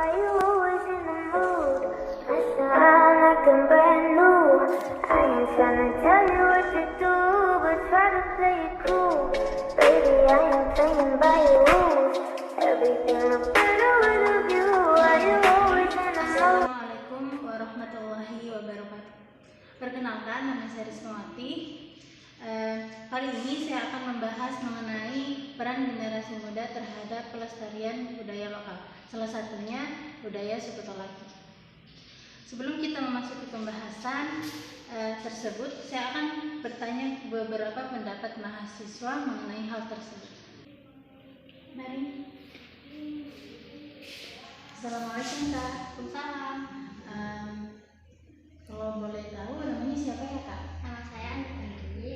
Why you always in the mood? Messing around acting brand new. I ain't tryna tell you what to do, but try to play it cool. Baby, I ain't playing by your rules. Everything looks better with a view. Why you always in the mood? Assalamualaikum warahmatullahi wabarakatuh. Perkenalkan, nama saya Rismawati. Kali ini saya akan membahas mengenai peran generasi muda terhadap pelestarian budaya lokal. Salah satunya budaya suku Tolaki. Sebelum kita memasuki pembahasan tersebut, saya akan bertanya beberapa pendapat mahasiswa mengenai hal tersebut. Mari. Assalamualaikum Kak. Waalaikumsalam. Kalau boleh tahu namanya siapa ya Kak? Nama saya Anita Dewi.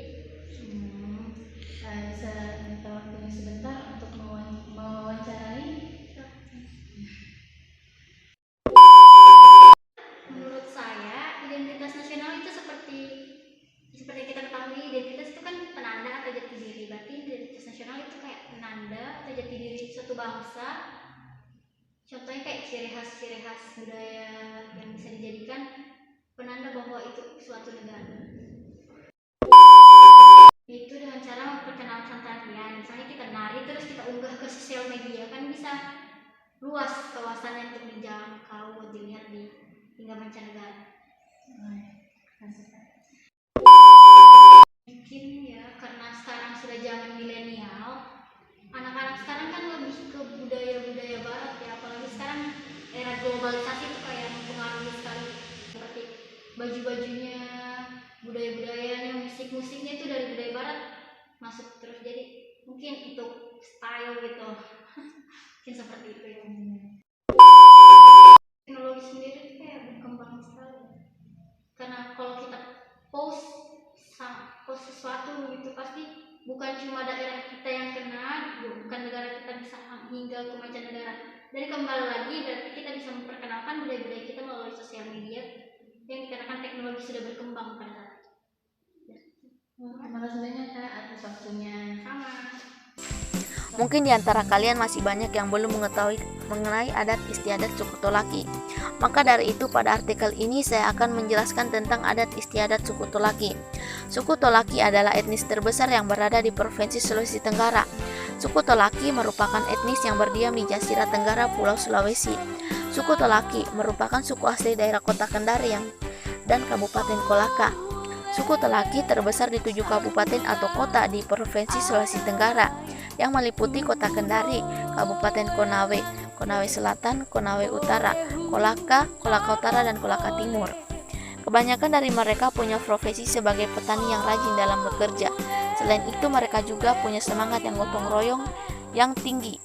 Bisa minta waktunya sebentar untuk mewawancarai? Menurut saya, identitas nasional itu seperti kita ketahui, identitas itu kan penanda atau jati diri. Berarti identitas nasional itu kayak penanda atau jati diri suatu bangsa. Contohnya kayak ciri khas budaya yang bisa dijadikan penanda bahwa itu suatu negara. Itu dengan cara memperkenalkan tarian. Misalnya kita nari terus kita unggah ke sosial media, kan bisa luas kawasannya untuk dijangkau, dilihat di hingga mancanegara. Mungkin ya karena sekarang sudah zaman milenial, anak-anak sekarang kan lebih ke budaya-budaya barat ya, apalagi sekarang era globalisasi itu kayak mempengaruhi sekali, seperti baju-bajunya, budaya-budayanya, musik-musiknya itu dari budaya barat masuk terus, jadi mungkin untuk style gitu. Mungkin seperti itu ya. Teknologi sendiri itu kayak berkembang sekali, karena kalau kita post sesuatu gitu pasti bukan cuma daerah kita yang kena, bukan negara kita, bisa hingga ke mancanegara. Dan kembali lagi berarti kita bisa memperkenalkan budaya-budaya kita melalui sosial media yang dikarenakan teknologi sudah berkembang pada saat itu. Terima kasih banyak Kak atas waktunya. Sama. Mungkin di antara kalian masih banyak yang belum mengetahui mengenai adat istiadat suku Tolaki. Maka dari itu pada artikel ini saya akan menjelaskan tentang adat istiadat suku Tolaki. Suku Tolaki adalah etnis terbesar yang berada di Provinsi Sulawesi Tenggara. Suku Tolaki merupakan etnis yang berdiam di Jazirah Tenggara Pulau Sulawesi. Suku Tolaki merupakan suku asli daerah Kota Kendari dan Kabupaten Kolaka. Suku Tolaki terbesar di 7 kabupaten atau kota di Provinsi Sulawesi Tenggara yang meliputi Kota Kendari, Kabupaten Konawe, Konawe Selatan, Konawe Utara, Kolaka, Kolaka Utara, dan Kolaka Timur. Kebanyakan dari mereka punya profesi sebagai petani yang rajin dalam bekerja. Selain itu mereka juga punya semangat yang gotong royong yang tinggi.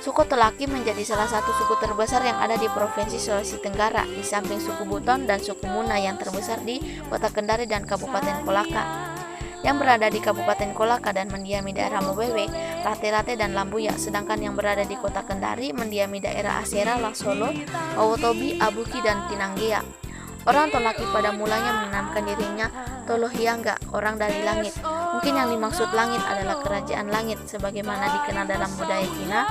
Suku Tolaki menjadi salah satu suku terbesar yang ada di Provinsi Sulawesi Tenggara, di samping suku Buton dan suku Muna yang terbesar di Kota Kendari dan Kabupaten Kolaka. Yang berada di Kabupaten Kolaka dan mendiami daerah Mowewe, Rate-Rate, dan Lambuya, sedangkan yang berada di Kota Kendari mendiami daerah Asera, Laksolo, Wawotobi, Abuki, dan Tinanggea. Orang Tolaki pada mulanya menamakan dirinya Tolohiangga, orang dari langit. Mungkin yang dimaksud langit adalah kerajaan langit, sebagaimana dikenal dalam budaya Cina.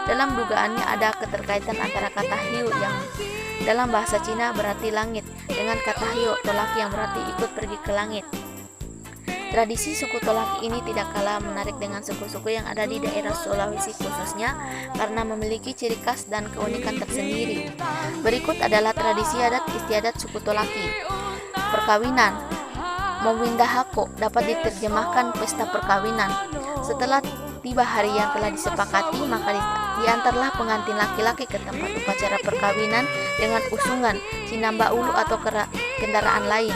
Dalam dugaannya ada keterkaitan antara kata hiu yang dalam bahasa Cina berarti langit dengan kata hiu Tolaki yang berarti ikut pergi ke langit. Tradisi suku Tolaki ini tidak kalah menarik dengan suku-suku yang ada di daerah Sulawesi khususnya karena memiliki ciri khas dan keunikan tersendiri. Berikut adalah tradisi adat istiadat suku Tolaki. Perkawinan. Mowindahako dapat diterjemahkan pesta perkawinan. Setelah tiba hari yang telah disepakati, maka diantarlah pengantin laki-laki ke tempat upacara perkawinan dengan usungan, sinamba ulu atau kendaraan lain.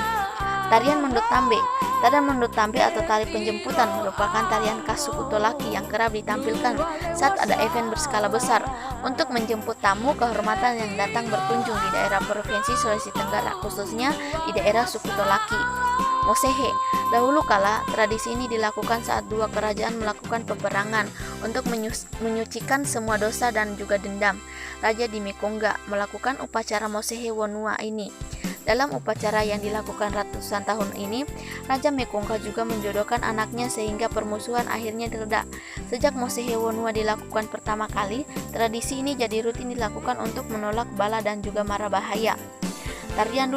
Tarian mendut tambe. Tarian mendut tambe atau tari penjemputan merupakan tarian khas suku Tolaki yang kerap ditampilkan saat ada event berskala besar untuk menjemput tamu kehormatan yang datang berkunjung di daerah Provinsi Sulawesi Tenggara, khususnya di daerah suku Tolaki. Mosehe. Dahulu kala, tradisi ini dilakukan saat dua kerajaan melakukan peperangan untuk menyucikan semua dosa dan juga dendam. Raja di Mekonga melakukan upacara Mosehe Wonua ini. Dalam upacara yang dilakukan ratusan tahun ini, Raja Mekongka juga menjodohkan anaknya sehingga permusuhan akhirnya reda. Sejak Mosehe Wonua dilakukan pertama kali, tradisi ini jadi rutin dilakukan untuk menolak bala dan juga mara bahaya. Tarian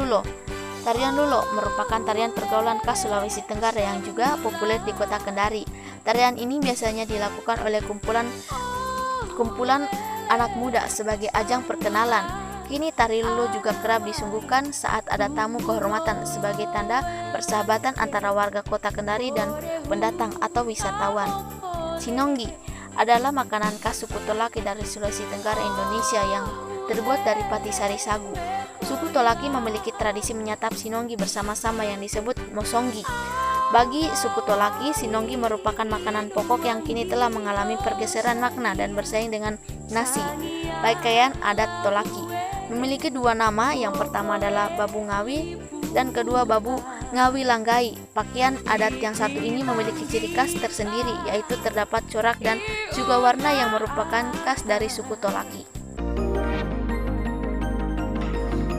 Lulo merupakan tarian pergaulan khas Sulawesi Tenggara yang juga populer di kota Kendari. Tarian ini biasanya dilakukan oleh kumpulan anak muda sebagai ajang perkenalan. Kini tari Lulo juga kerap disungguhkan saat ada tamu kehormatan sebagai tanda persahabatan antara warga kota Kendari dan pendatang atau wisatawan. Sinonggi adalah makanan khas suku Tolaki dari Sulawesi Tenggara Indonesia yang terbuat dari pati sari sagu. Suku Tolaki memiliki tradisi menyantap sinonggi bersama-sama yang disebut mosonggi. Bagi suku Tolaki, sinonggi merupakan makanan pokok yang kini telah mengalami pergeseran makna dan bersaing dengan nasi. Pakaian adat Tolaki memiliki dua nama, yang pertama adalah Babu Ngawi dan kedua Babu Ngawi Langgai. Pakaian adat yang satu ini memiliki ciri khas tersendiri, yaitu terdapat corak dan juga warna yang merupakan khas dari suku Tolaki.